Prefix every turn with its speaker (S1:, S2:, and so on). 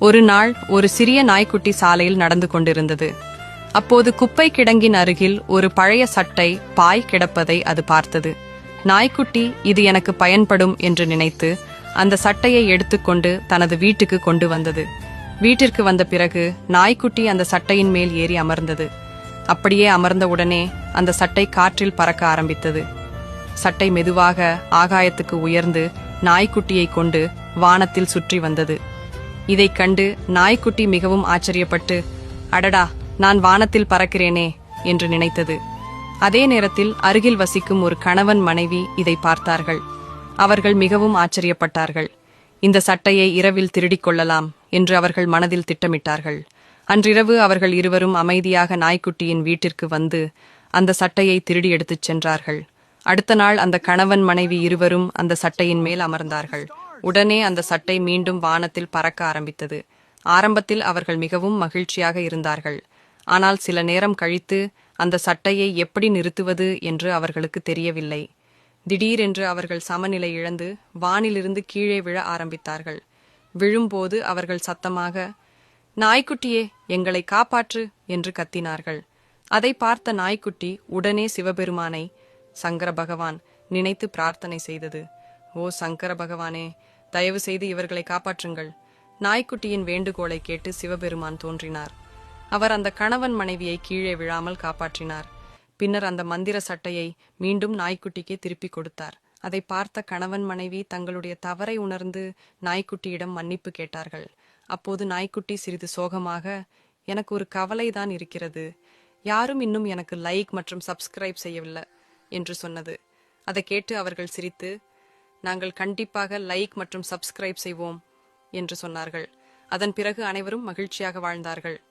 S1: ஒரு நாள் ஒரு சிறிய நாய்க்குட்டி சாலையில் நடந்து கொண்டிருந்தது. அப்போது குப்பை கிடங்கின் அருகில் ஒரு பழைய சட்டை பாய் கிடப்பதை அது பார்த்தது. நாய்க்குட்டி இது எனக்கு பயன்படும் என்று நினைத்து அந்த சட்டையை எடுத்துக்கொண்டு தனது வீட்டுக்கு கொண்டு வந்தது. வீட்டிற்கு வந்த பிறகு நாய்க்குட்டி அந்த சட்டையின் மேல் ஏறி அமர்ந்தது. அப்படியே அமர்ந்தவுடனே அந்த சட்டை காற்றில் பறக்க ஆரம்பித்தது. சட்டை மெதுவாக ஆகாயத்துக்கு உயர்ந்து நாய்க்குட்டியை கொண்டு வானத்தில் சுற்றி வந்தது. இதைக் கண்டு நாய்க்குட்டி மிகவும் ஆச்சரியப்பட்டு, அடடா, நான் வானத்தில் பறக்கிறேனே என்று நினைத்தது. அதே நேரத்தில் அருகில் வசிக்கும் ஒரு கணவன் மனைவி இதை பார்த்தார்கள். அவர்கள் மிகவும் ஆச்சரியப்பட்டார்கள். இந்த சட்டையை இரவில் திருடிக் கொள்ளலாம் என்று அவர்கள் மனதில் திட்டமிட்டார்கள். அன்றிரவு அவர்கள் இருவரும் அமைதியாக நாய்க்குட்டியின் வீட்டிற்கு வந்து அந்த சட்டையை திருடி எடுத்துச் சென்றார்கள். அடுத்த நாள் அந்த கணவன் மனைவி இருவரும் அந்த சட்டையின் மேல் அமர்ந்தார்கள். உடனே அந்த சட்டை மீண்டும் வானத்தில் பறக்க ஆரம்பித்தது. ஆரம்பத்தில் அவர்கள் மிகவும் மகிழ்ச்சியாக இருந்தார்கள். ஆனால் சில நேரம் கழித்து அந்த சட்டையை எப்படி நிறுத்துவது என்று அவர்களுக்கு தெரியவில்லை. திடீரென்று அவர்கள் சமநிலை இழந்து வானிலிருந்து கீழே விழ ஆரம்பித்தார்கள். விழும்போது அவர்கள் சத்தமாக, நாய்க்குட்டியே, எங்களை காப்பாற்று என்று கத்தினார்கள். அதை பார்த்த நாய்க்குட்டி உடனே சிவபெருமானை, சங்கர பகவான், நினைத்து பிரார்த்தனை செய்தது. ஓ சங்கர பகவானே, தயவு செய்து இவர்களை காப்பாற்றுங்கள். நாய்க்குட்டியின் வேண்டுகோளை கேட்டு சிவபெருமான் தோன்றினார். அவர் அந்த கணவன் மனைவியை கீழே விழாமல் காப்பாற்றினார். பின்னர் அந்த மந்திர சட்டையை மீண்டும் நாய்க்குட்டிக்கே திருப்பிக் கொடுத்தார். அதை பார்த்த கணவன் மனைவி தங்களுடைய தவறை உணர்ந்து நாய்க்குட்டியிடம் மன்னிப்பு கேட்டார்கள். அப்போது நாய்க்குட்டி சிறிது சோகமாக, எனக்கு ஒரு கவலைதான் இருக்கிறது. யாரும் இன்னும் எனக்கு லைக் மற்றும் சப்ஸ்கிரைப் செய்யவில்லை என்று சொன்னது. அதை கேட்டு அவர்கள் சிரித்து, நாங்கள் கண்டிப்பாக லைக் மற்றும் சப்ஸ்கிரைப் செய்வோம் என்று சொன்னார்கள். அதன் பிறகு அனைவரும் மகிழ்ச்சியாக வாழ்ந்தார்கள்.